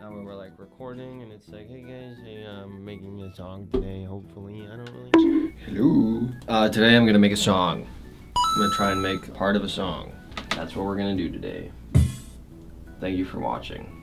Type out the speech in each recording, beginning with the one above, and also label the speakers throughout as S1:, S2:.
S1: Now we're like recording, and it's like, hey guys, hey, I'm making a song today. Hopefully, I don't really. Hello. Today I'm gonna make a song. I'm gonna try and make part of a song. That's what we're gonna do today. Thank you for watching.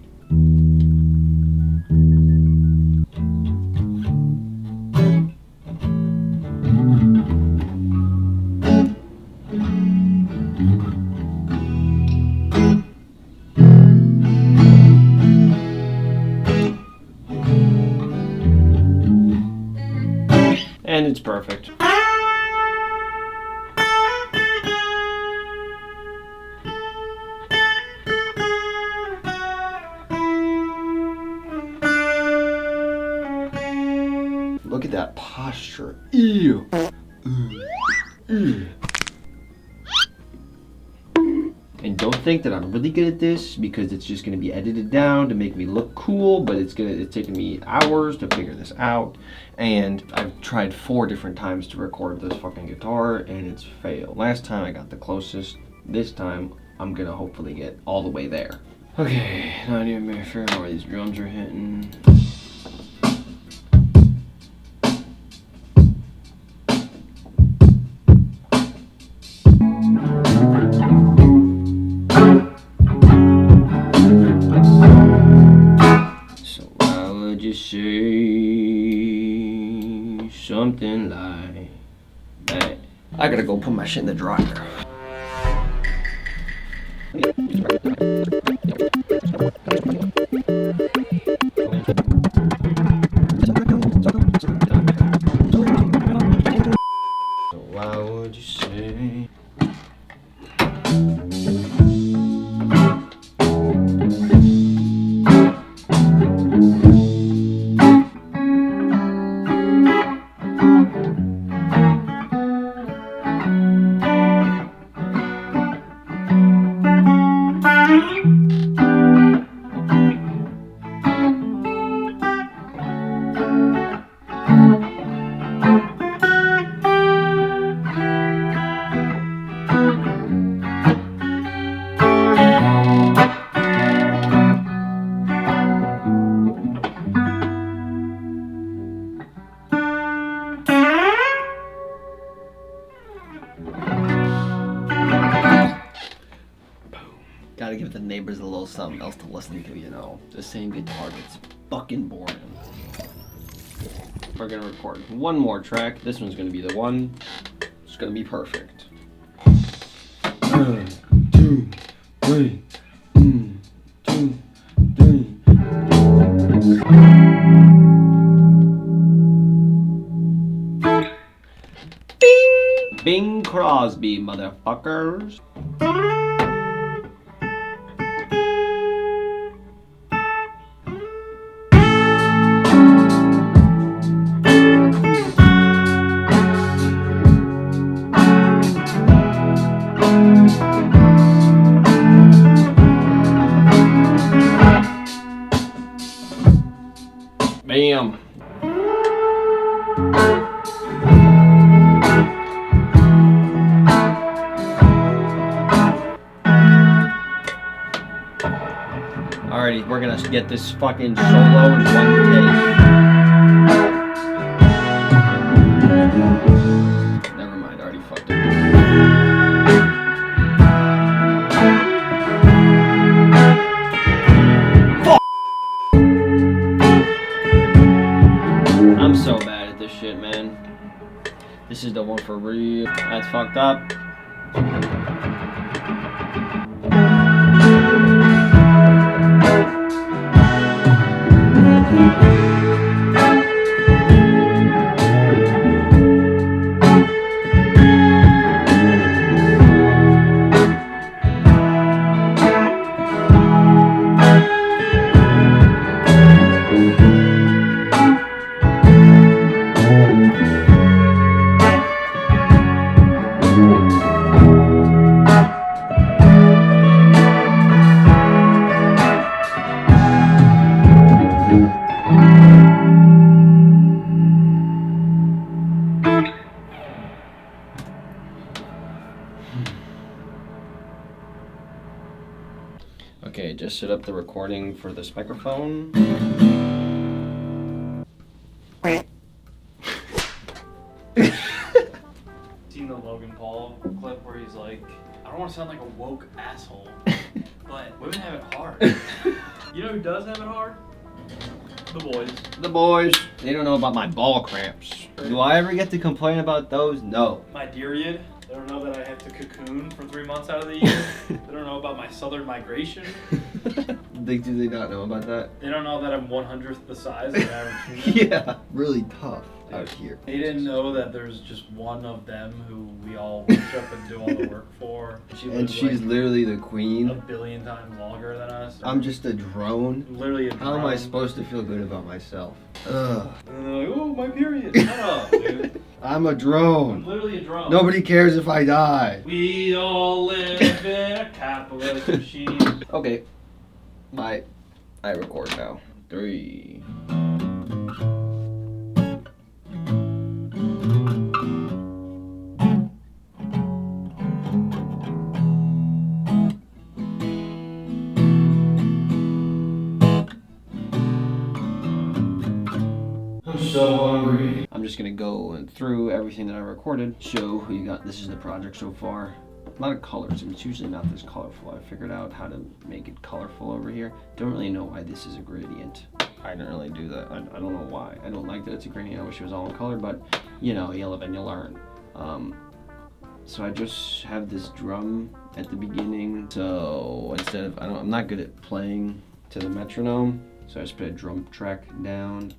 S1: And it's perfect. Look at that posture. Ew. And don't think that I'm really good at this because it's just gonna be edited down to make me look cool, but it's taken me hours to figure this out. And I've tried 4 different times to record this fucking guitar and it's failed. Last time I got the closest. This time I'm gonna hopefully get all the way there. Okay, now I need to make sure where these drums are hitting. Say something like that. I gotta go put my shit in the dryer. So why would you say? Gotta give the neighbors a little something else to listen to, you know. The same guitar gets fucking boring. We're gonna record one more track. This one's gonna be the one. It's gonna be perfect. 1, 2, 3. 1, 2, 3. Bing! Bing Crosby, motherfuckers. Bam. Alrighty, we're gonna get this fucking solo in one take. Never mind, I already fucked it. I'm so bad at this shit, man. This is the one for real. That's fucked up. just set up the recording for this microphone.
S2: Seen the Logan Paul clip where he's like, I don't want to sound like a woke asshole, but women have it hard. You know who does have it hard? The boys.
S1: The boys. They don't know about my ball cramps. Do I ever get to complain about those? No.
S2: My period. They don't know that I have to cocoon for 3 months out of the year. They don't know about my southern migration.
S1: Do they not know about that?
S2: They don't know that I'm 100th the size of the average human.
S1: Yeah, really tough out here.
S2: They didn't know that there's just one of them who we all worship and do all the work for.
S1: And she's like literally the queen.
S2: A billion times longer than us.
S1: I'm just a drone.
S2: Literally a drone.
S1: How am I supposed to feel good about myself? Ugh.
S2: And they're like, oh, my period. Shut up, dude.
S1: I'm a drone.
S2: I'm literally a drone.
S1: Nobody cares if I die.
S2: We all live in a capitalist machine.
S1: Okay. I record now. 3. I'm so hungry. I'm just gonna go through everything that I recorded, show who you got. This is the project so far. A lot of colors, and it's usually not this colorful. I figured out how to make it colorful over here. Don't really know why this is a gradient. I didn't really do that. I don't know why. I don't like that it's a gradient. I wish it was all in color, but you know, you live and you learn. So I just have this drum at the beginning. So instead of, I'm not good at playing to the metronome, so I just put a drum track down.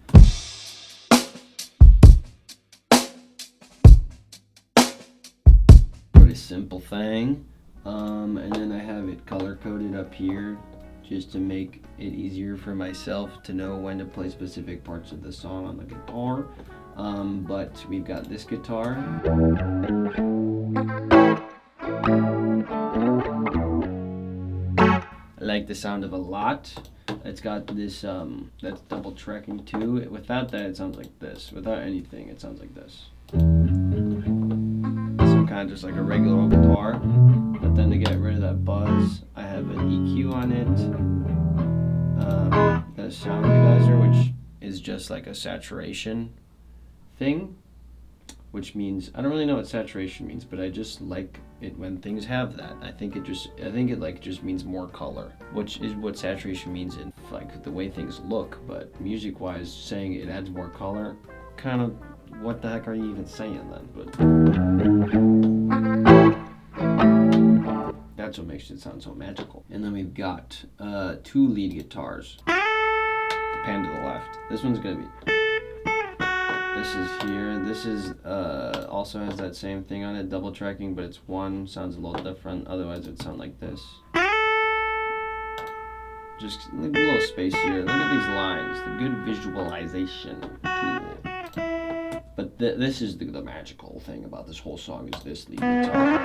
S1: Simple thing, and then I have it color coded up here just to make it easier for myself to know when to play specific parts of the song on the guitar. But we've got this guitar. I like the sound of a lot. It's got this that's double tracking too. Without that it sounds like this. Without anything it sounds like this. Kind of just like a regular old guitar, but then to get rid of that buzz, I have an EQ on it, the sound equalizer, which is just like a saturation thing, which means, I don't really know what saturation means, but I just like it when things have that. I think it just means more color, which is what saturation means in like the way things look, but music-wise, saying it adds more color, kind of, what the heck are you even saying then? But that's what makes it sound so magical. And then we've got 2 lead guitars. Pan to the left. This one's gonna be. This is here. This is also has that same thing on it, double tracking, but it's one. Sounds a little different. Otherwise, it'd sound like this. Just a little space here. Look at these lines. The good visualization tool. But this is the magical thing about this whole song is this lead guitar.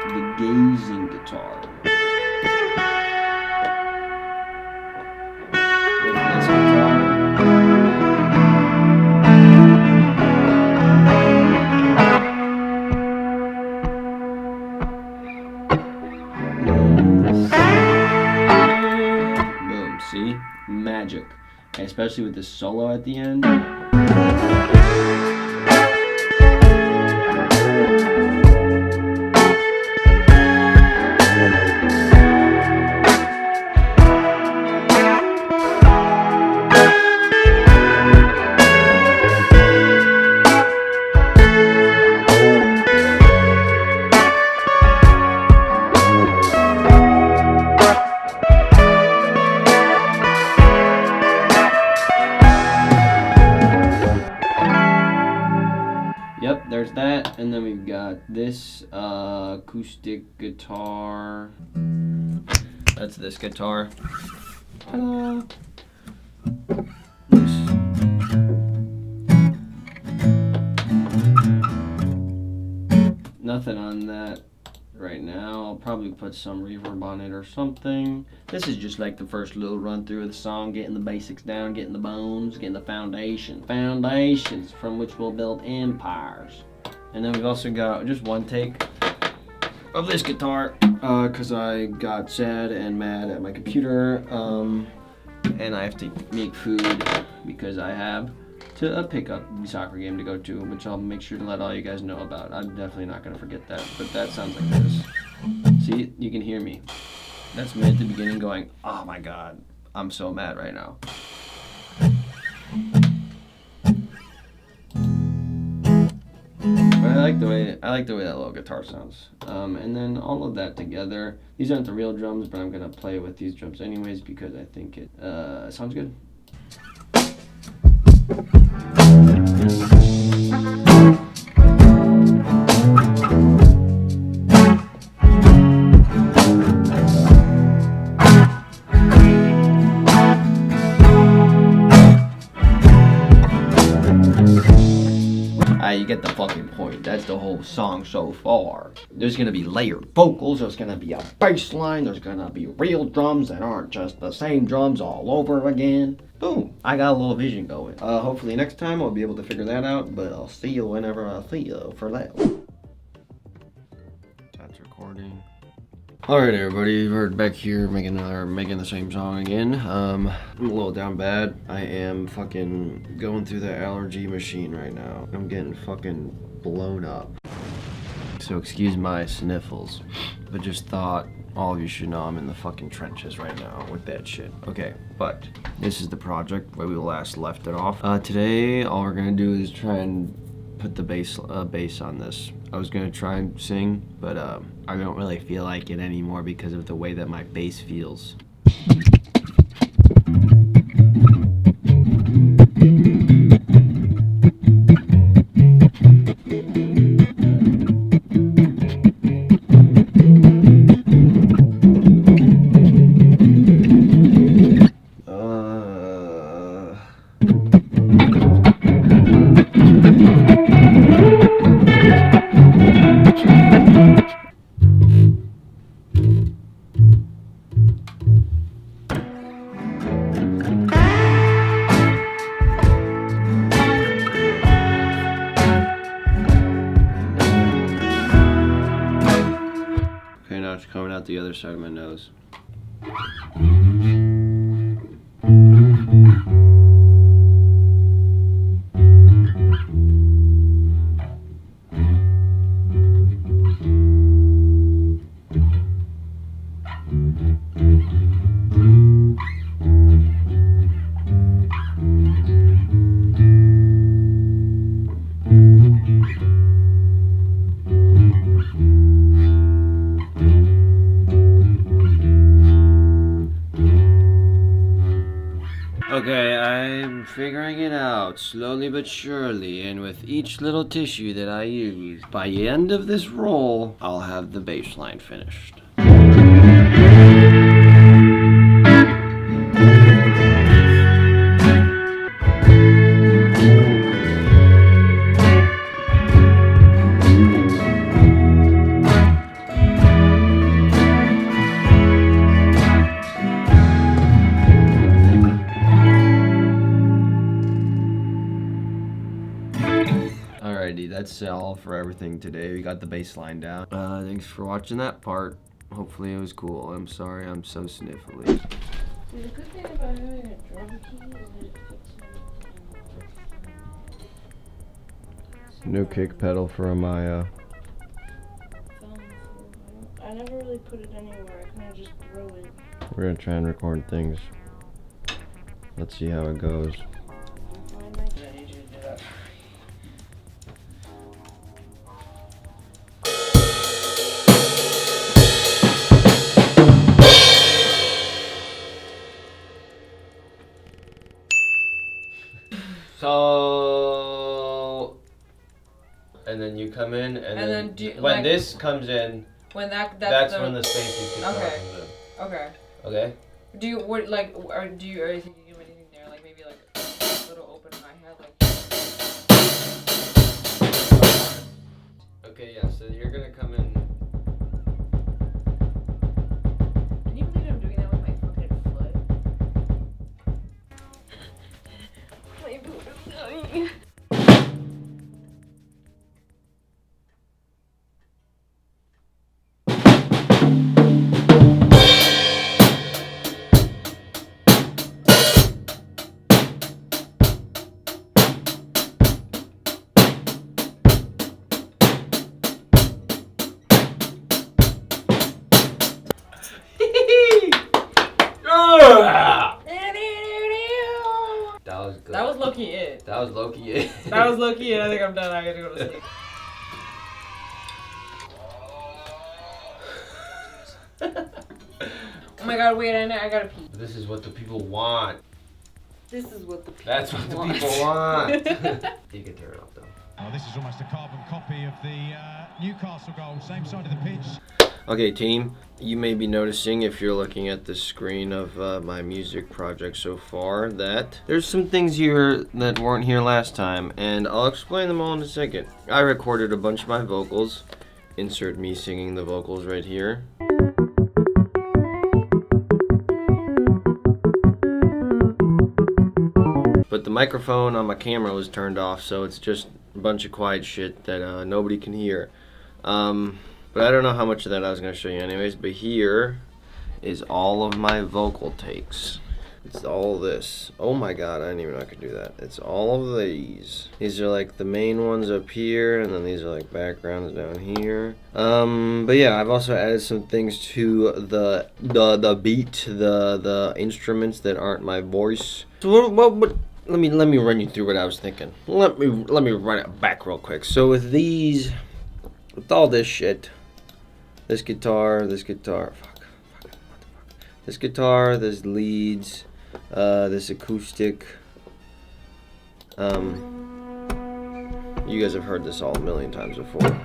S1: The gazing guitar. With this guitar. Boom, see? Magic. And especially with this solo at the end. Yep, there's that, and then we've got this acoustic guitar. That's this guitar. Ta-da! Nothing on that right now. I'll probably put some reverb on it or something. This is just like the first little run through of the song, getting the basics down, getting the bones, getting the foundations from which we'll build empires. And then we've also got just one take of this guitar because I got sad and mad at my computer, and I have to make food because I have to pick up the soccer game to go to, which I'll make sure to let all you guys know about. I'm definitely not going to forget that, but that sounds like this. See, you can hear me. That's me at the beginning going, oh my god, I'm so mad right now. But I like the way that little guitar sounds. And then all of that together. These aren't the real drums, but I'm gonna play with these drums anyways because I think it sounds good. You get the fucking point. That's the whole song so far. There's gonna be layered vocals, there's gonna be a bass line, there's gonna be real drums that aren't just the same drums all over again. Boom, I got a little vision going. Hopefully next time I'll be able to figure that out, but I'll see you whenever I see you for that. That's recording. Alright everybody, we're back here making the same song again. I'm a little down bad. I am fucking going through the allergy machine right now. I'm getting fucking blown up. So excuse my sniffles, but just thought all of you should know I'm in the fucking trenches right now with that shit. Okay, but this is the project where we last left it off. Today all we're gonna do is try and put the bass on this. I was gonna try and sing, but I don't really feel like it anymore because of the way that my bass feels. Okay, now it's coming out the other side of my nose. Okay, I'm figuring it out, slowly but surely, and with each little tissue that I use. By the end of this roll, I'll have the bass line finished. Alrighty, that's all for everything today. We got the bass line down. Thanks for watching that part. Hopefully it was cool. I'm sorry I'm so sniffly.
S3: The good thing about having a drum key is that it fits everything.
S1: New kick pedal for Amaya.
S3: I never really put it anywhere. I kind of just throw it.
S1: We're gonna try and record things. Let's see how it goes.
S3: I need you to do that.
S1: So, and then you come in, and then
S3: do you,
S1: when
S3: like,
S1: this comes in,
S3: when
S1: that's when the spacey guitar
S3: Okay.
S1: comes in.
S3: Okay.
S1: Okay.
S3: Do you what like or do you think you do anything there like maybe like a little open hi-hat like?
S1: Okay, yeah. So you're gonna come in.
S3: Can you believe I'm doing that with my fucking foot? My boot is dying.
S1: That was good.
S3: That was low-key it.
S1: That was low-key it.
S3: That was low-key it. I think I'm done. I gotta go to sleep. Oh my god, wait, I gotta pee.
S1: This is what the people want.
S3: This is what the people
S1: That's what the
S3: want.
S1: people want. You can turn it off though.
S4: Oh, this is almost a carbon copy of the Newcastle goal, same side of the pitch.
S1: Okay, team, you may be noticing if you're looking at the screen of my music project so far that there's some things here that weren't here last time, and I'll explain them all in a second. I recorded a bunch of my vocals. Insert me singing the vocals right here. But the microphone on my camera was turned off, so it's just a bunch of quiet shit that nobody can hear. But I don't know how much of that I was going to show you anyways, but here is all of my vocal takes. It's all this. Oh my god, I didn't even know I could do that. It's all of these. These are like the main ones up here, and then these are like backgrounds down here. But yeah, I've also added some things to the beat, the instruments that aren't my voice. So what let me run you through what I was thinking. Let me run it back real quick. So with these, with all this shit, this guitar, this guitar, this leads, this acoustic. You guys have heard this all a million times before.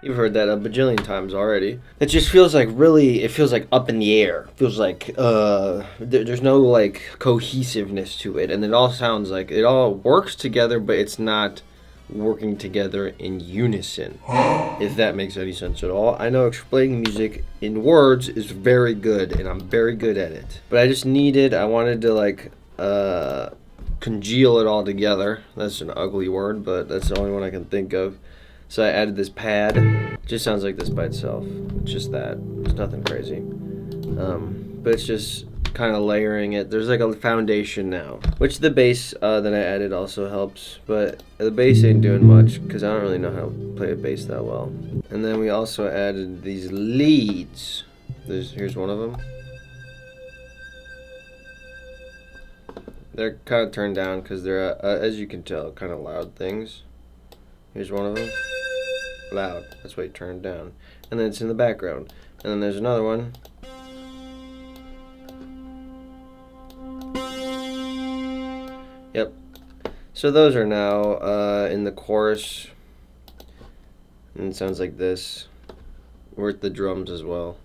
S1: You've heard that a bajillion times already. It just feels like it feels like up in the air. It feels like there's no like cohesiveness to it, and it all sounds like it all works together, but it's not working together in unison. If that makes any sense at all. I know explaining music in words is very good, and I'm very good at it. But I wanted to like congeal it all together. That's an ugly word, but that's the only one I can think of. So I added this pad. It just sounds like this by itself. It's just that. It's nothing crazy. But it's just kind of layering it. There's like a foundation now. Which the bass that I added also helps. But the bass ain't doing much because I don't really know how to play a bass that well. And then we also added these leads. Here's one of them. They're kind of turned down because they're, as you can tell, kind of loud things. Here's one of them. Loud. That's why you turn it down. And then it's in the background. And then there's another one. Yep. So those are now in the chorus. And it sounds like this. Work the drums as well.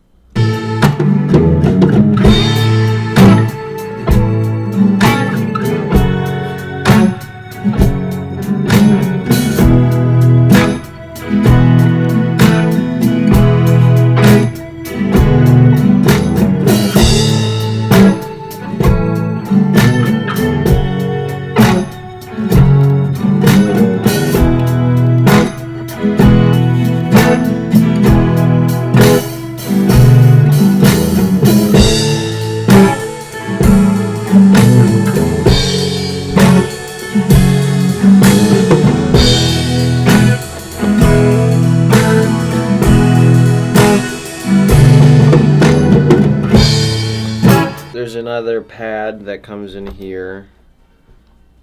S1: There's another pad that comes in here.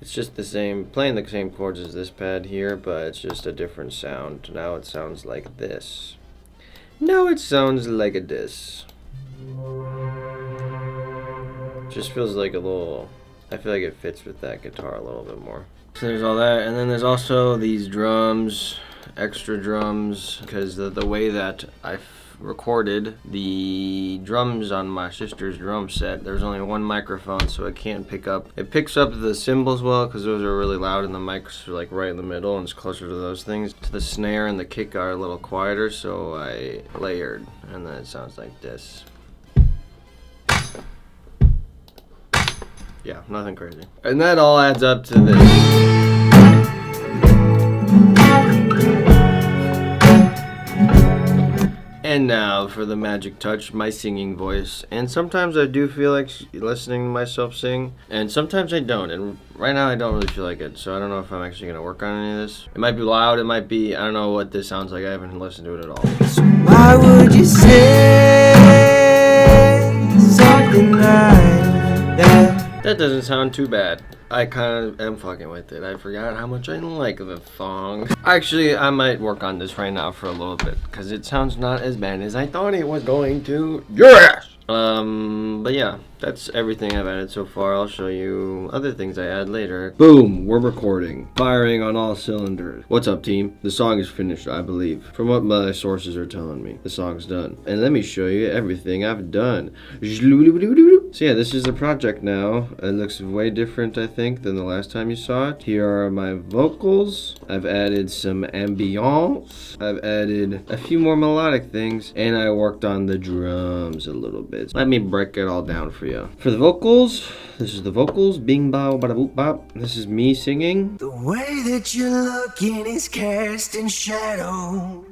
S1: It's just the same, playing the same chords as this pad here, but it's just a different sound. Now it sounds like this. Now it sounds like a this. Just feels like a little, I feel like it fits with that guitar a little bit more. So there's all that, and then there's also these drums, extra drums, because the way that I recorded the drums on my sister's drum set, there's only one microphone, so it can't pick up. It picks up the cymbals well, because those are really loud, and the mics are like right in the middle, and it's closer to those things. The snare and the kick are a little quieter, so I layered, and then it sounds like this. Yeah, nothing crazy. And that all adds up to this. And now for the magic touch, my singing voice. And sometimes I do feel like listening to myself sing, and sometimes I don't. And right now I don't really feel like it, so I don't know if I'm actually going to work on any of this. It might be loud, it might be, I don't know what this sounds like. I haven't listened to it at all.
S5: So why would you say something like that?
S1: That doesn't sound too bad. I kind of am fucking with it. I forgot how much I like the song. Actually, I might work on this right now for a little bit, because it sounds not as bad as I thought it was going to. Yes! But yeah, that's everything I've added so far. I'll show you other things I add later. Boom, we're recording. Firing on all cylinders. What's up, team? The song is finished, I believe. From what my sources are telling me, the song's done. And let me show you everything I've done. So yeah, this is the project now. It looks way different, I think, than the last time you saw it. Here are my vocals. I've added some ambience. I've added a few more melodic things. And I worked on the drums a little bit. Let me break it all down for you. For the vocals, this is the vocals. Bing, bow, bada, boop, bop. This is me singing.
S5: The way that you're looking is casting shadows.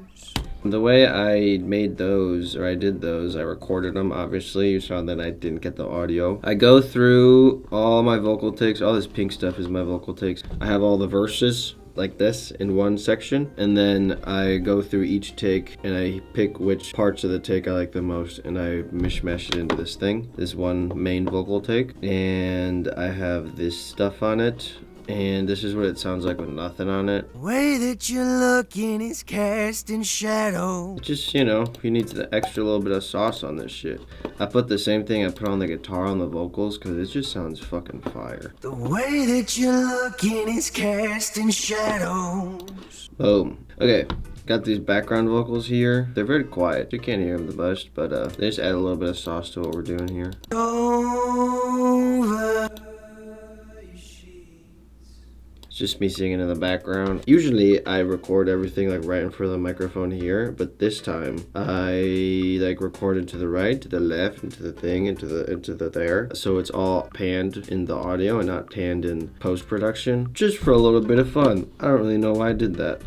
S1: The way I made those, or I did those, I recorded them, obviously. You saw that I didn't get the audio. I go through all my vocal takes. All this pink stuff is my vocal takes. I have all the verses like this in one section, and then I go through each take and I pick which parts of the take I like the most, and I mishmash it into this thing, this one main vocal take, and I have this stuff on it. And this is what it sounds like with nothing on it.
S5: The way that you're looking is casting shadows.
S1: Just, you know, you need the extra little bit of sauce on this shit. I put the same thing I put on the guitar on the vocals, because it just sounds fucking fire.
S5: The way that you're looking is casting shadows.
S1: Boom. Okay, got these background vocals here. They're very quiet. You can't hear them the best, but they just add a little bit of sauce to what we're doing here.
S5: Over.
S1: It's just me singing in the background. Usually I record everything like right in front of the microphone here, but this time I like recorded to the right, to the left, into the thing, into the there. So it's all panned in the audio and not panned in post-production, just for a little bit of fun. I don't really know why I did that.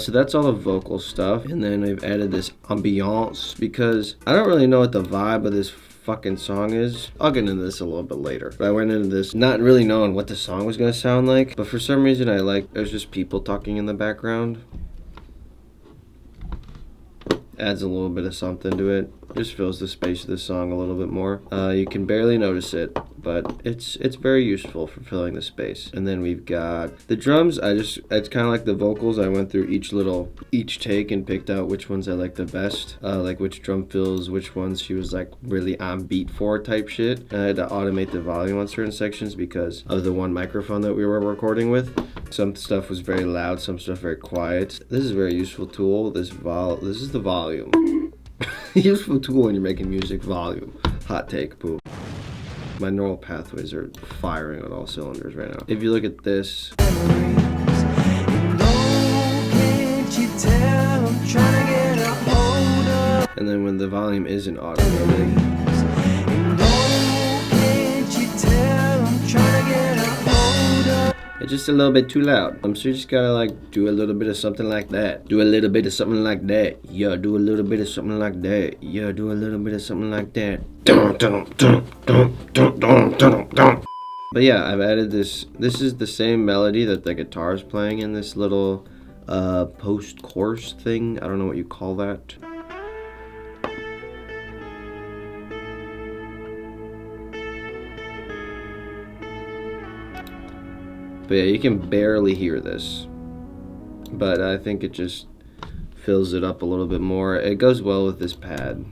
S1: So that's all the vocal stuff, and then I've added this ambiance because I don't really know what the vibe of this fucking song is. I'll get into this a little bit later, but I went into this not really knowing what the song was gonna sound like, but for some reason there's just people talking in the background. Adds a little bit of something to it. Just fills the space of the song a little bit more. You can barely notice it, but it's very useful for filling the space. And then we've got the drums. It's kind of like the vocals. I went through each take and picked out which ones I like the best, like which drum fills, which ones she was like really on beat for type shit. And I had to automate the volume on certain sections because of the one microphone that we were recording with. Some stuff was very loud, some stuff very quiet. This is a very useful tool. This is the volume. Useful tool when you're making music. Volume. Hot take. Boom. My neural pathways are firing on all cylinders right now. If you look at this, and then when the volume isn't automated, it's just a little bit too loud. So you just gotta like do a little bit of something like that. Do a little bit of something like that. Yeah, do a little bit of something like that. Yeah, do a little bit of something like that. But yeah, I've added this. This is the same melody that the guitar is playing in this little post-chorus thing. I don't know what you call that. But yeah, you can barely hear this, but I think it just fills it up a little bit more. It goes well with this pad.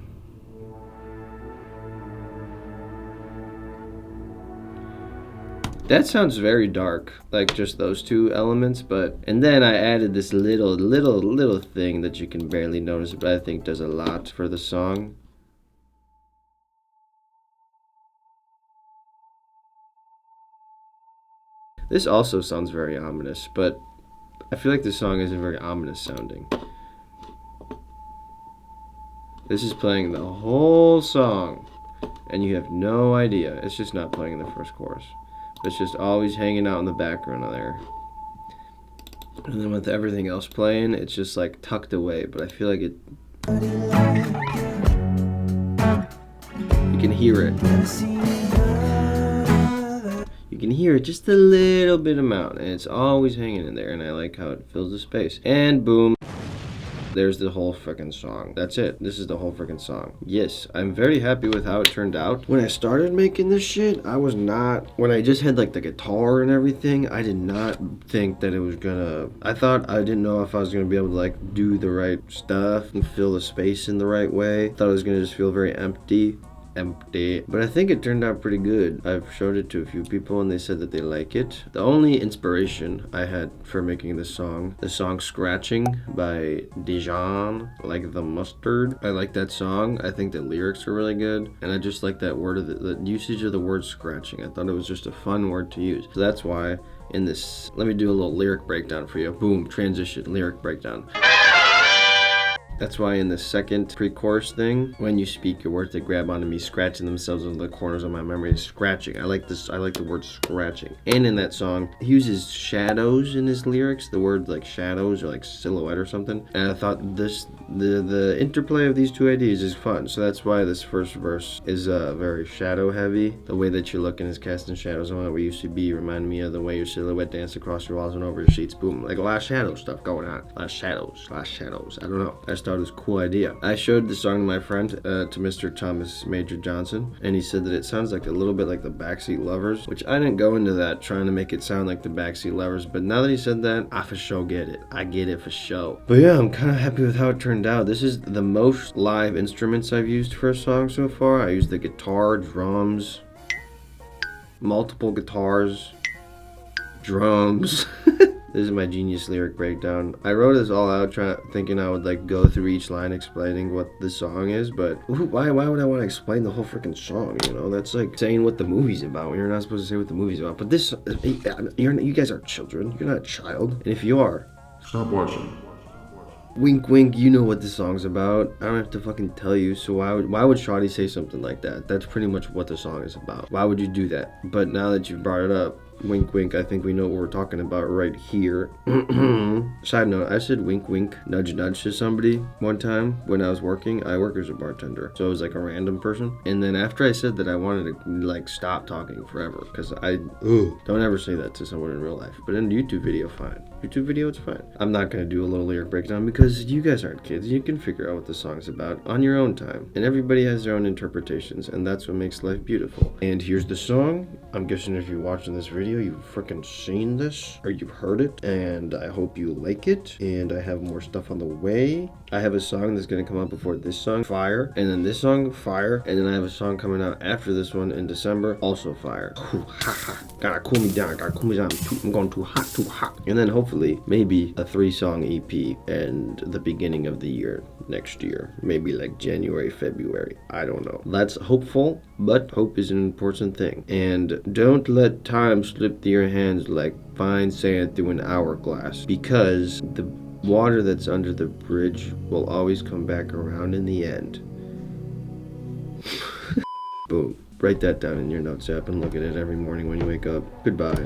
S1: That sounds very dark, like just those two elements, and then I added this little thing that you can barely notice, but I think does a lot for the song. This also sounds very ominous, but I feel like this song isn't very ominous sounding. This is playing the whole song, and you have no idea. It's just not playing in the first chorus. It's just always hanging out in the background of there. And then with everything else playing, it's just like tucked away, but I feel like it... can hear it. You can hear it just a little bit amount, and it's always hanging in there, and I like how it fills the space. And boom. There's the whole freaking song. That's it. This is the whole freaking song. Yes, I'm very happy with how it turned out. When I started making this shit, I was not... When I just had like the guitar and everything, I did not think that it was gonna... I didn't know if I was gonna be able to like do the right stuff and fill the space in the right way. I thought it was gonna just feel very empty. But I think it turned out pretty good. I've showed it to a few people and they said that they like it. The only inspiration I had for making this song, the song Scratching by Dijon, like the mustard. I like that song. I think the lyrics are really good. And I just like that word, of the usage of the word scratching. I thought it was just a fun word to use. So that's why in this, let me do a little lyric breakdown for you. Boom, transition, lyric breakdown. That's why in the second pre-chorus thing, when you speak your words, they grab onto me, scratching themselves into the corners of my memory. Scratching. I like this. I like the word scratching. And in that song, he uses shadows in his lyrics. The word like shadows or like silhouette or something. And I thought the interplay of these two ideas is fun. So that's why this first verse is very shadow heavy. The way that you're looking is casting shadows on where we used to be. Remind me of the way your silhouette danced across your walls and over your sheets. Boom. Like a lot of shadow stuff going on. A lot of shadows. I don't know. I thought it was a cool idea. I showed the song to my friend, to Mr. Thomas Major Johnson, and he said that it sounds like a little bit like the Backseat Lovers, which I didn't go into that trying to make it sound like the Backseat Lovers, but now that he said that, I for sure get it. I get it for sure. But yeah, I'm kind of happy with how it turned out. This is the most live instruments I've used for a song so far. I used the guitar, drums, multiple guitars, drums. This is my genius lyric breakdown. I wrote this all out thinking I would like go through each line explaining what the song is, but why would I want to explain the whole freaking song, you know? That's like saying what the movie's about when you're not supposed to say what the movie's about. But this, you guys are children. You're not a child. And if you are,
S6: stop watching.
S1: Wink wink, you know what the song's about. I don't have to fucking tell you, so why would Shawty say something like that? That's pretty much what the song is about. Why would you do that? But now that you've brought it up, wink wink, I think we know what we're talking about right here. Side note, I said wink wink, nudge nudge to somebody one time when I was working. I work as a bartender, so it was like a random person. And then after I said that, I wanted to like stop talking forever, because I don't ever say that to someone in real life. But in a YouTube video, fine. YouTube video, it's fine. I'm not gonna do a little lyric breakdown because you guys aren't kids. You can figure out what the song's about on your own time. And everybody has their own interpretations, and that's what makes life beautiful. And here's the song. I'm guessing if you're watching this video, you've freaking seen this or you've heard it, and I hope you like it. And I have more stuff on the way. I have a song that's gonna come out before this song, Fire, and then this song, Fire, and then I have a song coming out after this one in December, also Fire. Gotta cool me down, I'm going too hot. And then hopefully maybe a 3-song EP and the beginning of the year next year, maybe like January, February, I don't know. That's hopeful, but hope is an important thing. And don't let time slip through your hands like fine sand through an hourglass, because the water that's under the bridge will always come back around in the end. Boom. Write that down in your notes app and look at it every morning when you wake up. Goodbye.